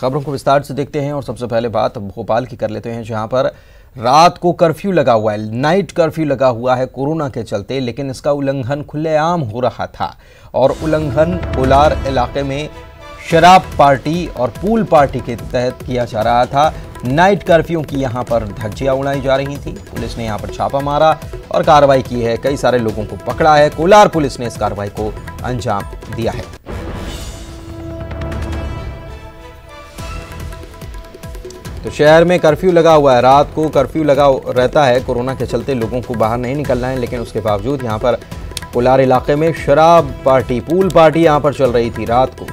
खबरों को विस्तार से देखते हैं और सबसे पहले बात भोपाल की कर लेते हैं, जहां पर रात को कर्फ्यू लगा हुआ है, नाइट कर्फ्यू लगा हुआ है कोरोना के चलते, लेकिन इसका उल्लंघन खुलेआम हो रहा था और उल्लंघन कोलार इलाके में शराब पार्टी और पूल पार्टी के तहत किया जा रहा था। नाइट कर्फ्यू की यहां पर धज्जियां उड़ाई जा रही थी। पुलिस ने यहां पर छापा मारा और कार्रवाई की है, कई सारे लोगों को पकड़ा है। कोलार पुलिस ने इस कार्रवाई को अंजाम दिया है। तो शहर में कर्फ्यू लगा हुआ है, रात को कर्फ्यू लगा रहता है। कोरोना के चलते लोगों को बाहर नहीं निकलना है, लेकिन उसके बावजूद यहां पर कोलार इलाके में शराब पार्टी, पूल पार्टी यहां पर चल रही थी रात को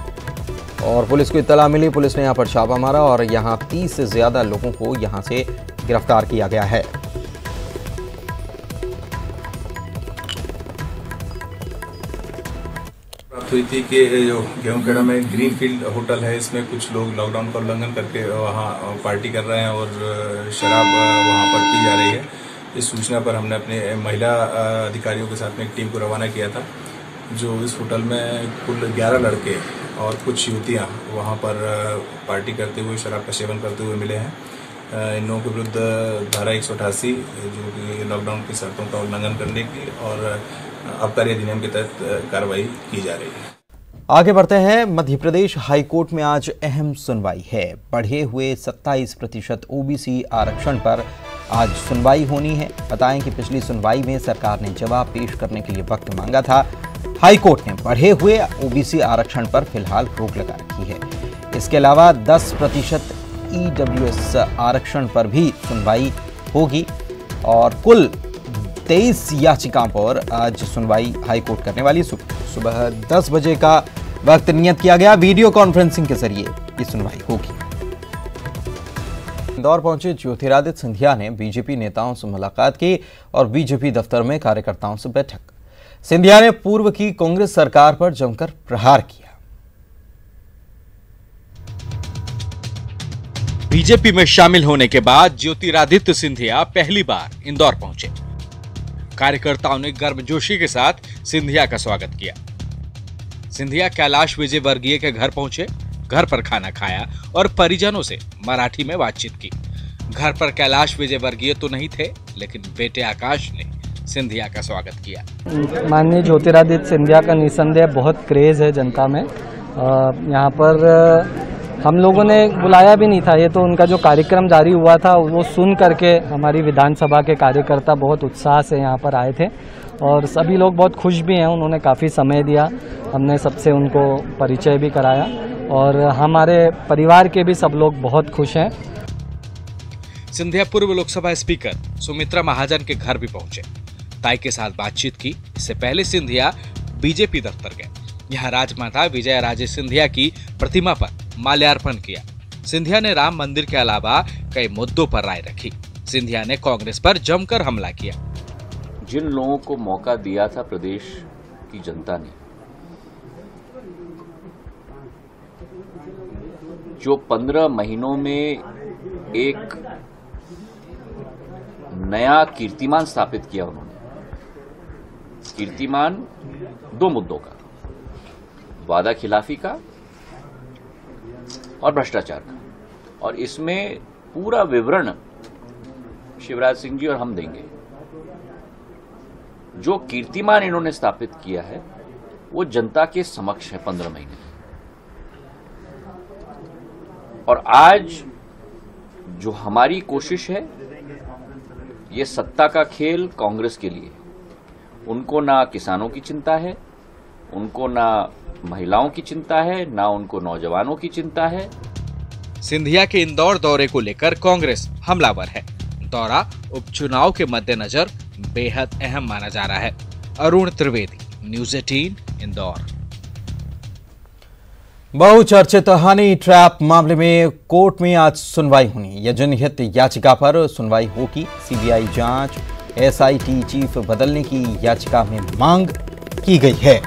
और पुलिस को इत्तला मिली। पुलिस ने यहां पर छापा मारा और यहां 30 से ज्यादा लोगों को यहां से गिरफ्तार किया गया है। हुई थी कि जो गेहूंखेड़ा में ग्रीनफील्ड होटल है, इसमें कुछ लोग लॉकडाउन का उल्लंघन करके वहां पार्टी कर रहे हैं और शराब वहां पर पी जा रही है। इस सूचना पर हमने अपने महिला अधिकारियों के साथ में एक टीम को रवाना किया था, जो इस होटल में कुल 11 लड़के और कुछ युवतियां वहां पर पार्टी करते हुए, शराब का सेवन करते हुए मिले हैं। इन लोगों के विरुद्ध धारा 188 जो कि लॉकडाउन की शर्तों का उल्लंघन करने की और आबकारी अधिनियम के तहत कार्रवाई की जा रही है। आगे बढ़ते हैं। मध्य प्रदेश हाईकोर्ट में आज अहम सुनवाई है। बढ़े हुए 27% ओबीसी आरक्षण पर आज सुनवाई होनी है। बताएं कि पिछली सुनवाई में सरकार ने जवाब पेश करने के लिए वक्त मांगा था। हाईकोर्ट ने बढ़े हुए ओबीसी आरक्षण पर फिलहाल रोक लगा रखी है। इसके अलावा 10% ईडब्ल्यूएस आरक्षण पर भी सुनवाई होगी और कुल 23 याचिकाओं पर आज सुनवाई हाईकोर्ट करने वाली। सुबह 10 बजे का वक्त नियत किया गया। वीडियो कॉन्फ्रेंसिंग के जरिए ये सुनवाई होगी। इंदौर पहुंचे ज्योतिरादित्य सिंधिया ने बीजेपी नेताओं से मुलाकात की और बीजेपी दफ्तर में कार्यकर्ताओं से बैठक। सिंधिया ने पूर्व की कांग्रेस सरकार पर जमकर प्रहार किया। बीजेपी में शामिल होने के बाद ज्योतिरादित्य सिंधिया पहली बार इंदौर पहुंचे। कार्यकर्ताओं ने गर्मजोशी के साथ सिंधिया का स्वागत किया। सिंधिया कैलाश विजयवर्गीय के घर पहुंचे, घर पर खाना खाया और परिजनों से मराठी में बातचीत की। घर पर कैलाश विजयवर्गीय तो नहीं थे, लेकिन बेटे आकाश ने सिंधिया का स्वागत किया। माननीय ज्योतिरादित्य सिंधिया का निसंदेह बहुत क्रेज है जनता में। यहाँ पर हम लोगों ने बुलाया भी नहीं था, ये तो उनका जो कार्यक्रम जारी हुआ था वो सुन करके हमारी विधानसभा के कार्यकर्ता बहुत उत्साह से यहाँ पर आए थे और सभी लोग बहुत खुश भी हैं। उन्होंने काफ़ी समय दिया, हमने सबसे उनको परिचय भी कराया और हमारे परिवार के भी सब लोग बहुत खुश हैं। सिंधिया पूर्व लोकसभा स्पीकर सुमित्रा महाजन के घर भी पहुंचे, ताई के साथ बातचीत की। इससे पहले सिंधिया बीजेपी दफ्तर गए। यहाँ राजमाता विजया राजे सिंधिया की प्रतिमा पर माल्यार्पण किया। सिंधिया ने राम मंदिर के अलावा कई मुद्दों पर राय रखी। सिंधिया ने कांग्रेस पर जमकर हमला किया। जिन लोगों को मौका दिया था प्रदेश की जनता ने, जो 15 महीनों में एक नया कीर्तिमान स्थापित किया उन्होंने। कीर्तिमान 2 मुद्दों का, वादा खिलाफी का और भ्रष्टाचार का, और इसमें पूरा विवरण शिवराज सिंह जी और हम देंगे। जो कीर्तिमान इन्होंने स्थापित किया है वो जनता के समक्ष है 15 महीने। और आज जो हमारी कोशिश है, ये सत्ता का खेल कांग्रेस के लिए, उनको ना किसानों की चिंता है, उनको ना महिलाओं की चिंता है, ना उनको नौजवानों की चिंता है। सिंधिया के इंदौर दौरे को लेकर कांग्रेस हमलावर है। दौरा उपचुनाव के मद्देनजर बेहद अहम माना जा रहा है। अरुण त्रिवेदी, न्यूज़ 18 इंदौर। बहुचर्चित हनी ट्रैप मामले में कोर्ट में आज सुनवाई होनी। यह जनहित याचिका पर सुनवाई होगी। सीबीआई जांच, एसआईटी चीफ बदलने की याचिका में मांग की गई है।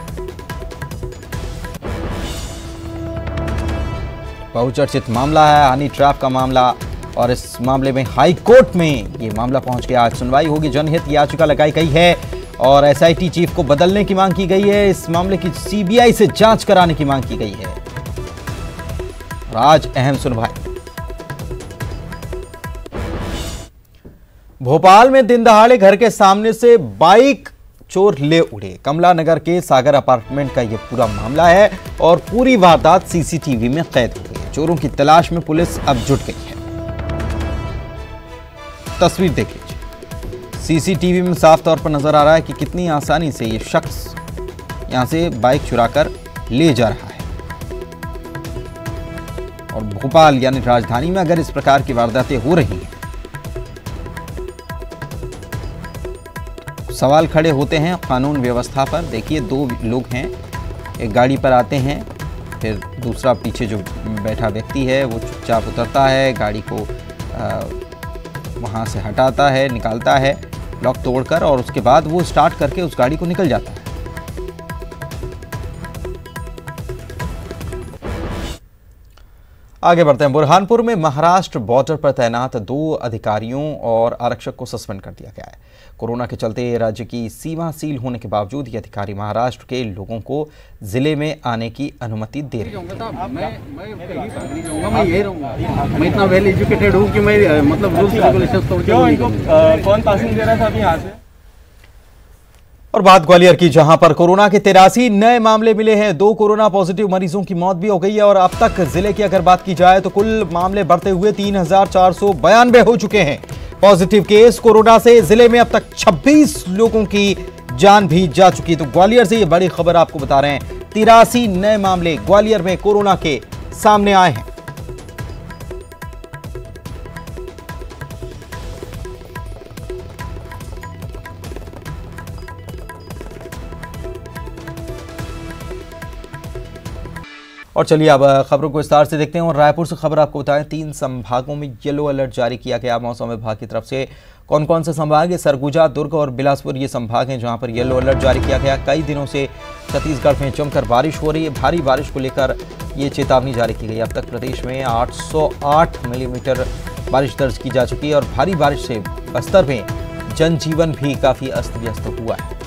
बहुचर्चित मामला है हनी ट्रैप का मामला और इस मामले में हाई कोर्ट में ये मामला पहुंच गया। आज सुनवाई होगी। जनहित याचिका लगाई गई है और एसआईटी चीफ को बदलने की मांग की गई है। इस मामले की सीबीआई से जांच कराने की मांग की गई है। और आज अहम सुनवाई। भोपाल में दिन दहाड़े घर के सामने से बाइक चोर ले उड़े। कमला नगर के सागर अपार्टमेंट का यह पूरा मामला है और पूरी वारदात सीसीटीवी में कैद हो गई है। चोरों की तलाश में पुलिस अब जुट गई है। तस्वीर देख लीजिए, सीसीटीवी में साफ तौर पर नजर आ रहा है कि कितनी आसानी से यह शख्स यहां से बाइक चुराकर ले जा रहा है। और भोपाल यानी राजधानी में अगर इस प्रकार की वारदातें हो रही हैं, सवाल खड़े होते हैं कानून व्यवस्था पर। देखिए, दो लोग हैं, एक गाड़ी पर आते हैं, फिर दूसरा पीछे जो बैठा व्यक्ति है वो चुपचाप उतरता है, गाड़ी को वहाँ से हटाता है, निकालता है लॉक तोड़कर, और उसके बाद वो स्टार्ट करके उस गाड़ी को निकल जाता है। आगे बढ़ते हैं। बुरहानपुर में महाराष्ट्र बॉर्डर पर तैनात 2 अधिकारियों और आरक्षक को सस्पेंड कर दिया गया है। कोरोना के चलते राज्य की सीमा सील होने के बावजूद ये अधिकारी महाराष्ट्र के लोगों को जिले में आने की अनुमति दे रहे हैं। मैं इतना वेल एजुकेटेड हूँ कि मैं मतलब रूल्स रेगुलेशंस तोड़ के कौन पासिंग दे रहा था अभी यहाँ से। और बात ग्वालियर की, जहां पर कोरोना के 83 नए मामले मिले हैं। 2 कोरोना पॉजिटिव मरीजों की मौत भी हो गई है और अब तक जिले की अगर बात की जाए तो कुल मामले बढ़ते हुए 3492 हो चुके हैं। पॉजिटिव केस कोरोना से जिले में अब तक 26 लोगों की जान भी जा चुकी। तो ग्वालियर से ये बड़ी खबर आपको बता रहे हैं, 83 नए मामले ग्वालियर में कोरोना के सामने आए हैं। और चलिए अब खबरों को विस्तार से देखते हैं और रायपुर से खबर आपको बताएं। 3 संभागों में येलो अलर्ट जारी किया गया मौसम विभाग की तरफ से। कौन कौन से संभाग है? सरगुजा, दुर्ग और बिलासपुर ये संभाग हैं जहां पर येलो अलर्ट जारी किया गया। कई दिनों से छत्तीसगढ़ में जमकर बारिश हो रही है। भारी बारिश को लेकर ये चेतावनी जारी की गई। अब तक प्रदेश में 808 मिलीमीटर बारिश दर्ज की जा चुकी है और भारी बारिश से बस्तर में जनजीवन भी काफी अस्त व्यस्त हुआ है।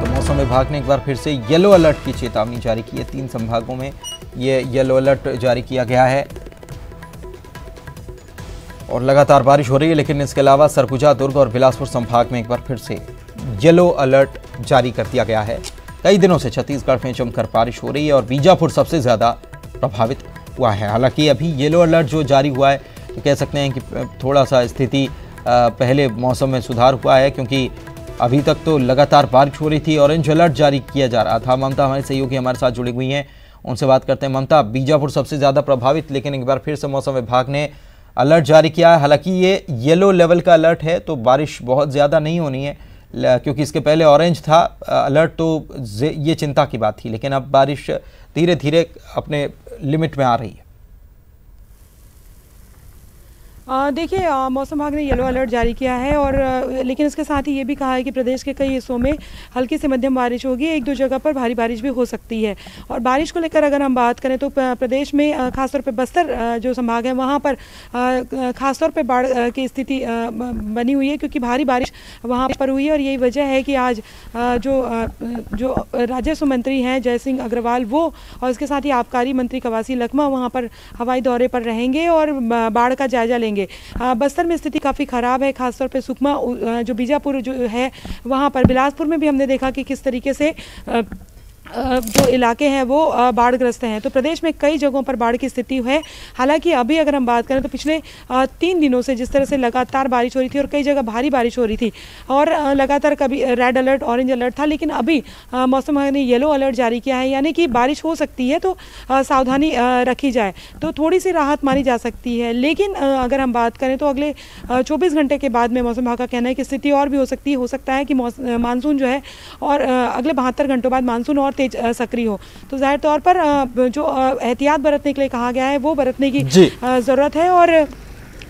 मौसम विभाग ने एक बार फिर से येलो अलर्ट की चेतावनी जारी की है। 3 संभागों में ये येलो अलर्ट जारी किया गया है और लगातार बारिश हो रही है। लेकिन इसके अलावा सरगुजा, दुर्ग और बिलासपुर संभाग में एक बार फिर से येलो अलर्ट जारी कर दिया गया है। कई दिनों से छत्तीसगढ़ में जमकर बारिश हो रही है और बीजापुर सबसे ज्यादा प्रभावित हुआ है। हालांकि अभी येलो अलर्ट जो जारी हुआ है तो कह सकते हैं कि थोड़ा सा स्थिति पहले मौसम में सुधार हुआ है, क्योंकि अभी तक तो लगातार बारिश हो रही थी। ऑरेंज अलर्ट जारी किया जा रहा था। ममता हमारे सहयोगी हमारे साथ जुड़ी हुई हैं, उनसे बात करते हैं। ममता, बीजापुर सबसे ज़्यादा प्रभावित, लेकिन एक बार फिर से मौसम विभाग ने अलर्ट जारी किया है। हालांकि ये येलो लेवल का अलर्ट है तो बारिश बहुत ज़्यादा नहीं होनी है, क्योंकि इसके पहले ऑरेंज था अलर्ट, तो ये चिंता की बात थी। लेकिन अब बारिश धीरे धीरे अपने लिमिट में आ रही है। देखिए, मौसम विभाग ने येलो अलर्ट जारी किया है और लेकिन इसके साथ ही ये भी कहा है कि प्रदेश के कई हिस्सों में हल्की से मध्यम बारिश होगी, 1-2 जगह पर भारी बारिश भी हो सकती है। और बारिश को लेकर अगर हम बात करें तो प्रदेश में खासतौर पे बस्तर जो संभाग है वहाँ पर खासतौर पे बाढ़ की स्थिति बनी हुई है, क्योंकि भारी बारिश वहाँ पर हुई है। और यही वजह है कि आज जो राजस्व मंत्री हैं जय सिंह अग्रवाल वो और इसके साथ ही आबकारी मंत्री कवासी लखमा वहाँ पर हवाई दौरे पर रहेंगे और बाढ़ का जायजा लेंगे। बस्तर में स्थिति काफ़ी ख़राब है, खासतौर पे सुकमा जो बीजापुर जो है वहाँ पर। बिलासपुर में भी हमने देखा कि किस तरीके से जो इलाके हैं वो बाढ़ग्रस्त हैं। तो प्रदेश में कई जगहों पर बाढ़ की स्थिति है। हालांकि अभी अगर हम बात करें तो पिछले 3 दिनों से जिस तरह से लगातार बारिश हो रही थी और कई जगह भारी बारिश हो रही थी और लगातार कभी रेड अलर्ट, ऑरेंज अलर्ट था, लेकिन अभी मौसम विभाग ने येलो अलर्ट जारी किया है, यानी कि बारिश हो सकती है तो सावधानी रखी जाए तो थोड़ी सी राहत मानी जा सकती है। लेकिन अगर हम बात करें तो अगले 24 घंटे के बाद में मौसम विभाग का कहना है कि स्थिति और भी हो सकता है कि मानसून जो है और अगले 72 घंटों बाद मानसून और तेज सक्रिय हो। तो जाहिर तौर पर जो एहतियात बरतने के लिए कहा गया है वो बरतने की ज़रूरत है और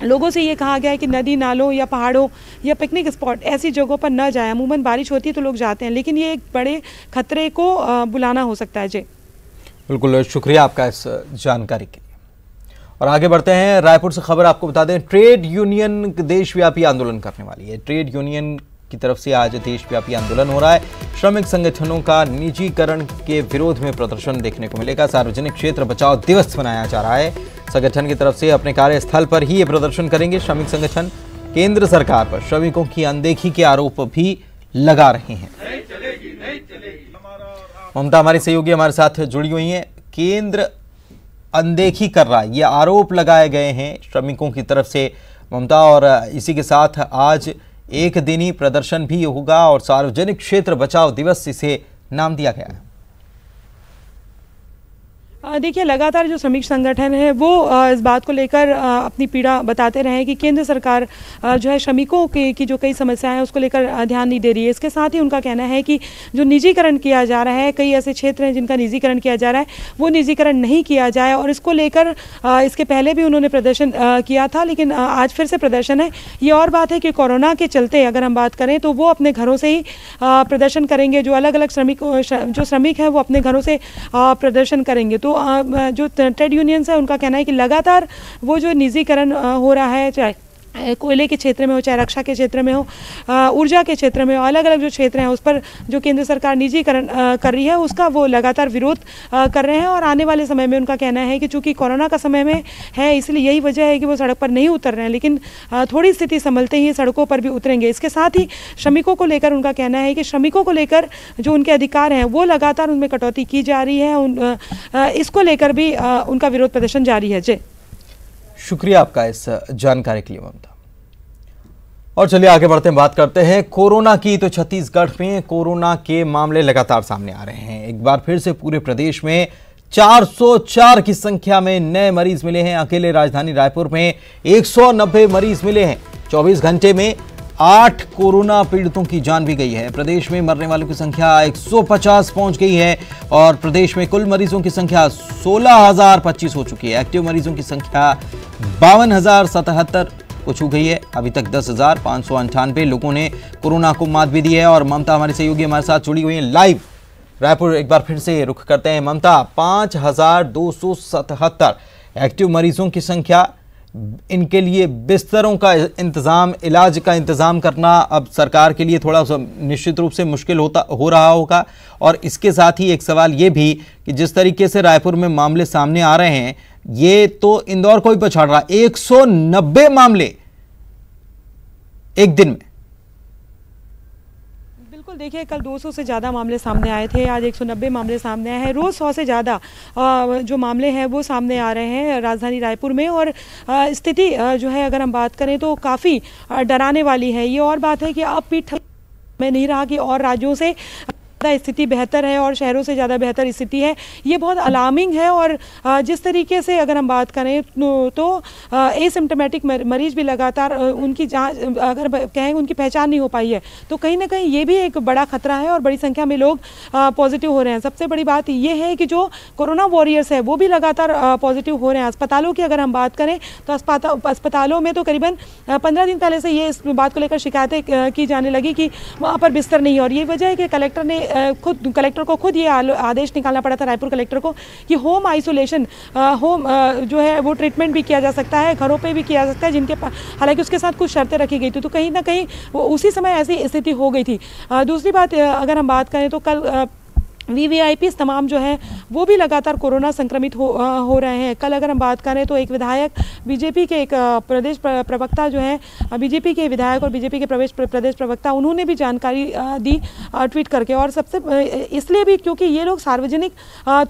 लोगों से ये कहा गया है कि नदी नालों या पहाड़ों या पिकनिक स्पॉट ऐसी जगहों पर न जाए। अमूमन बारिश होती है तो लोग जाते हैं, लेकिन ये एक बड़े खतरे को बुलाना हो सकता है। जी बिल्कुल, शुक्रिया आपका इस जानकारी के लिए। और आगे बढ़ते हैं, रायपुर से खबर आपको बता दें, ट्रेड यूनियन देशव्यापी आंदोलन करने वाली है। ट्रेड यूनियन की तरफ से आज देशव्यापी आंदोलन हो रहा है। श्रमिक संगठनों का निजीकरण के विरोध में प्रदर्शन देखने को मिलेगा। सार्वजनिक क्षेत्र बचाओ दिवस मनाया जा रहा है। संगठन की तरफ से अपने कार्यस्थल पर ही ये प्रदर्शन करेंगे। श्रमिक संगठन केंद्र सरकार पर श्रमिकों की अनदेखी के आरोप भी लगा रहे हैं। ममता हमारी सहयोगी हमारे साथ जुड़ी हुई हैं। केंद्र अनदेखी कर रहा है, ये आरोप लगाए गए हैं श्रमिकों की तरफ से ममता, और इसी के साथ आज एक दिनी प्रदर्शन भी होगा और सार्वजनिक क्षेत्र बचाओ दिवस इसे नाम दिया गया है। देखिए, लगातार जो श्रमिक संगठन है वो इस बात को लेकर अपनी पीड़ा बताते रहे हैं कि केंद्र सरकार जो है श्रमिकों की जो कई समस्याएं हैं उसको लेकर ध्यान नहीं दे रही है। इसके साथ ही उनका कहना है कि जो निजीकरण किया जा रहा है, कई ऐसे क्षेत्र हैं जिनका निजीकरण किया जा रहा है, वो निजीकरण नहीं किया जाए। और इसको लेकर इसके पहले भी उन्होंने प्रदर्शन किया था, लेकिन आज फिर से प्रदर्शन है। ये और बात है कि कोरोना के चलते अगर हम बात करें तो वो अपने घरों से ही प्रदर्शन करेंगे। जो अलग अलग श्रमिक हैं वो अपने घरों से प्रदर्शन करेंगे। तो जो ट्रेड यूनियंस है उनका कहना है कि लगातार वो जो निजीकरण हो रहा है, चाहे कोयले के क्षेत्र में हो, चाहे रक्षा के क्षेत्र में हो, ऊर्जा के क्षेत्र में हो, अलग अलग जो क्षेत्र हैं उस पर जो केंद्र सरकार निजीकरण कर रही है उसका वो लगातार विरोध कर रहे हैं। और आने वाले समय में उनका कहना है कि चूंकि कोरोना का समय में है इसलिए यही वजह है कि वो सड़क पर नहीं उतर रहे हैं, लेकिन थोड़ी स्थिति संभलते ही सड़कों पर भी उतरेंगे। इसके साथ ही श्रमिकों को लेकर उनका कहना है कि श्रमिकों को लेकर जो उनके अधिकार हैं वो लगातार उनमें कटौती की जा रही है। इसको लेकर भी उनका विरोध प्रदर्शन जारी है। जय, शुक्रिया आपका इस जानकारी के लिए ममता। और चलिए आगे बढ़ते हैं, बात करते हैं कोरोना की। तो छत्तीसगढ़ में कोरोना के मामले लगातार सामने आ रहे हैं। एक बार फिर से पूरे प्रदेश में 404 की संख्या में नए मरीज मिले हैं। अकेले राजधानी रायपुर में 190 मरीज मिले हैं। 24 घंटे में 8 कोरोना पीड़ितों की जान भी गई है। प्रदेश में मरने वालों की संख्या 150 पहुंच गई है और प्रदेश में कुल मरीजों की संख्या 16,025 हो चुकी है। एक्टिव मरीजों की संख्या 52,077 को छू गई है। अभी तक 10,598 लोगों ने कोरोना को मात भी दी है। और ममता हमारी सहयोगी हमारे साथ जुड़ी हुई है लाइव रायपुर। एक बार फिर से रुख करते हैं ममता, 5,277 एक्टिव मरीजों की संख्या, इनके लिए बिस्तरों का इंतजाम, इलाज का इंतजाम करना अब सरकार के लिए थोड़ा सा निश्चित रूप से मुश्किल हो रहा होगा। और इसके साथ ही एक सवाल ये भी कि जिस तरीके से रायपुर में मामले सामने आ रहे हैं ये तो इंदौर को भी पछाड़ रहा। 190 मामले एक दिन में। बिल्कुल, देखिए कल 200 से ज़्यादा मामले सामने आए थे, आज 190 मामले सामने आए हैं। रोज़ 100 से ज़्यादा जो मामले हैं वो सामने आ रहे हैं राजधानी रायपुर में। और स्थिति जो है अगर हम बात करें तो काफ़ी डराने वाली है। ये और बात है कि अब भी में नहीं रहा कि और राज्यों से स्थिति बेहतर है और शहरों से ज़्यादा बेहतर स्थिति है। ये बहुत अलार्मिंग है। और जिस तरीके से अगर हम बात करें तो एसिम्प्टोमेटिक मरीज भी लगातार उनकी जांच अगर कहें उनकी पहचान नहीं हो पाई है, तो कहीं ना कहीं ये भी एक बड़ा खतरा है और बड़ी संख्या में लोग पॉजिटिव हो रहे हैं। सबसे बड़ी बात ये है कि जो कोरोना वॉरियर्स है वो भी लगातार पॉजिटिव हो रहे हैं। अस्पतालों की अगर हम बात करें तो अस्पतालों में तो करीबन 15 दिन पहले से ये इस बात को लेकर शिकायतें की जाने लगी कि वहाँ पर बिस्तर नहीं है। और ये वजह है कि कलेक्टर को खुद ये आदेश निकालना पड़ा था, रायपुर कलेक्टर को, कि होम आइसोलेशन जो है वो ट्रीटमेंट भी किया जा सकता है, घरों पे भी किया जा सकता है, जिनके हालांकि उसके साथ कुछ शर्तें रखी गई थी। तो कहीं ना कहीं वो उसी समय ऐसी स्थिति हो गई थी। दूसरी बात अगर हम बात करें तो कल VVIPs तमाम जो हैं वो भी लगातार कोरोना संक्रमित हो रहे हैं। कल अगर हम बात करें तो एक विधायक, बीजेपी के एक प्रदेश प्रवक्ता जो हैं, बीजेपी के विधायक और बीजेपी के प्रदेश प्रवक्ता, उन्होंने भी जानकारी दी ट्वीट करके। और सबसे इसलिए भी क्योंकि ये लोग सार्वजनिक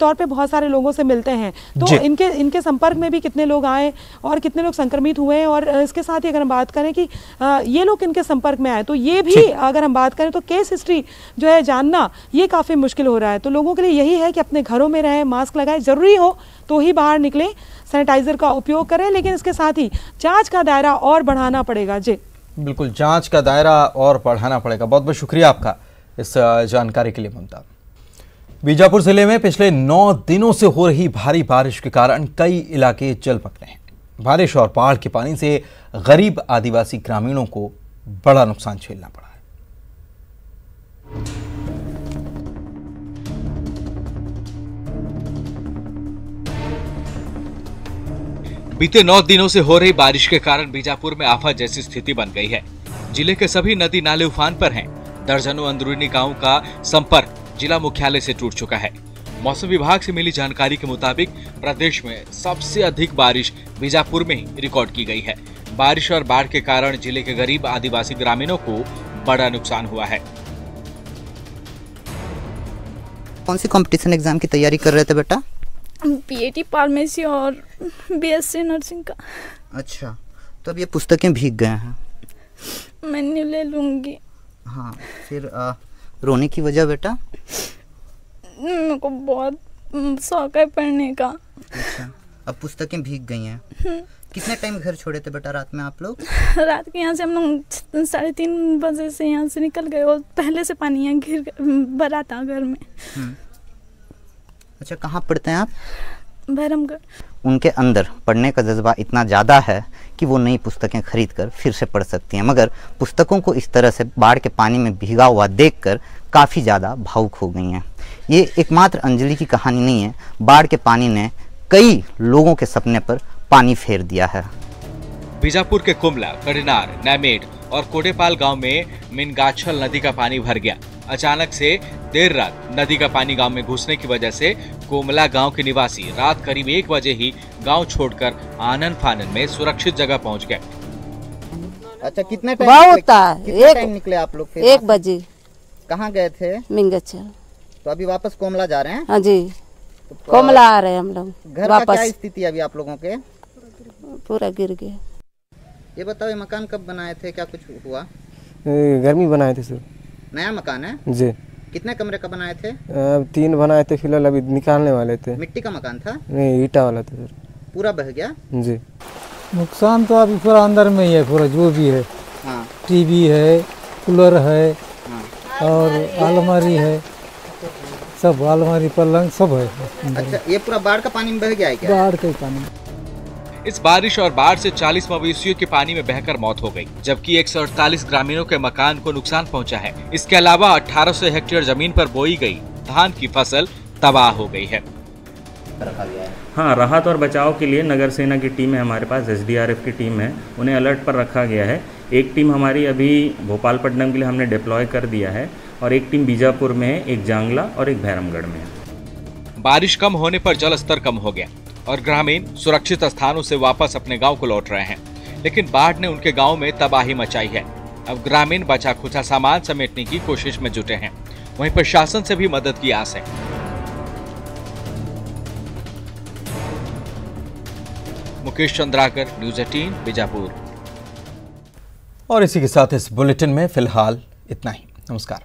तौर पे बहुत सारे लोगों से मिलते हैं, तो इनके संपर्क में भी कितने लोग आए और कितने लोग संक्रमित हुए हैं। और इसके साथ ही अगर हम बात करें कि ये लोग इनके संपर्क में आए, तो ये भी अगर हम बात करें तो केस हिस्ट्री जो है जानना ये काफ़ी मुश्किल हो रहा है। तो लोगों के लिए यही है कि अपने घरों में रहें, मास्क लगाएं, जरूरी हो तो ही बाहर निकलें, सैनिटाइजर का उपयोग करें, लेकिन इसके साथ ही जांच का दायरा और बढ़ाना पड़ेगा। जी बिल्कुल, जांच का दायरा और बढ़ाना पड़ेगा। बहुत बहुत शुक्रिया आपका इस जानकारी के लिए ममता। बीजापुर जिले में पिछले 9 दिनों से हो रही भारी बारिश के कारण कई इलाके जलमग्न हैं। बारिश और बाढ़ के पानी से गरीब आदिवासी ग्रामीणों को बड़ा नुकसान झेलना पड़ा है। बीते 9 दिनों से हो रही बारिश के कारण बीजापुर में आफत जैसी स्थिति बन गई है। जिले के सभी नदी नाले उफान पर हैं। दर्जनों अंदरूनी गांवों का संपर्क जिला मुख्यालय से टूट चुका है। मौसम विभाग से मिली जानकारी के मुताबिक प्रदेश में सबसे अधिक बारिश बीजापुर में ही रिकॉर्ड की गई है। बारिश और बाढ़ के कारण जिले के गरीब आदिवासी ग्रामीणों को बड़ा नुकसान हुआ है। कौन सी कंपटीशन एग्जाम की तैयारी कर रहे थे बेटा? पीएटी फार्मेसी और बीएससी नर्सिंग का। अच्छा, तो अब ये पुस्तकें भीग गए हैं। मैं न्यू ले लूंगी। हाँ, फिर रोने की वजह बेटा? मेरे को बहुत शौक है पढ़ने का। अच्छा, अब पुस्तकें भीग गई हैं। कितने टाइम घर छोड़े थे बेटा रात में आप लोग? रात के यहाँ से हम लोग 3:30 बजे से यहाँ से निकल गए और पहले से पानी यहाँ भरा था घर में। अच्छा, कहाँ पढ़ते हैं आप? भैरमगढ़। उनके अंदर पढ़ने का जज्बा इतना ज़्यादा है कि वो नई पुस्तकें खरीद कर फिर से पढ़ सकती हैं, मगर पुस्तकों को इस तरह से बाढ़ के पानी में भीगा हुआ देखकर काफ़ी ज़्यादा भावुक हो गई हैं। ये एकमात्र अंजलि की कहानी नहीं है, बाढ़ के पानी ने कई लोगों के सपने पर पानी फेर दिया है। बीजापुर के कुमला, कड़िनार, नैमेड और कोडेपाल गांव में मिनगाछल नदी का पानी भर गया। अचानक से देर रात नदी का पानी गांव में घुसने की वजह से कोमला गांव के निवासी रात करीब 1 बजे ही गांव छोड़कर आनन फानन में सुरक्षित जगह पहुंच गए। अच्छा, कितने टाइम निकले आप लोग? 1 बजे। कहाँ गए थे? मिंगाछल। तो अभी वापस कोमला जा रहे हैं? हाँ जी, तो कोमला आ रहे हैं हम लोग। घर का क्या स्थिति अभी आप लोगों के? पूरा गिर गया। ये बताओ, ये मकान कब बनाए थे, क्या कुछ हुआ? गर्मी बनाए थे सर। नया मकान है जी। कितने कमरे का बनाए थे? 3 बनाए थे, फिलहाल अभी निकालने वाले थे। मिट्टी का मकान था? नहीं, ईटा वाला था सर। पूरा बह गया? जी। नुकसान तो अभी पूरा अंदर में ही है, पूरा जो भी है। हाँ। टीवी है, कूलर है। हाँ। और अलमारी है, सब अलमारी पलंग सब है। अच्छा, ये पूरा बाढ़ का पानी में बह गया है क्या? बाढ़ का पानी। इस बारिश और बाढ़ से 40 मवेशियों के पानी में बहकर मौत हो गई, जबकि 148 ग्रामीणों के मकान को नुकसान पहुंचा है। इसके अलावा 1800 हेक्टेयर जमीन पर बोई गई धान की फसल तबाह हो गई है। हाँ, राहत और बचाव के लिए नगर सेना की टीम है हमारे पास, SDRF की टीम है, उन्हें अलर्ट पर रखा गया है। एक टीम हमारी अभी भोपालपट्टनम के लिए हमने डिप्लॉय कर दिया है और एक टीम बीजापुर में है, एक जांगला और एक भैरमगढ़ में है। बारिश कम होने पर जल स्तर कम हो गया और ग्रामीण सुरक्षित स्थानों से वापस अपने गांव को लौट रहे हैं, लेकिन बाढ़ ने उनके गांव में तबाही मचाई है। अब ग्रामीण बचा खुचा सामान समेटने की कोशिश में जुटे हैं, वहीं प्रशासन से भी मदद की आस है। मुकेश चंद्राकर, न्यूज़ 18, बीजापुर। और इसी के साथ इस बुलेटिन में फिलहाल इतना ही। नमस्कार।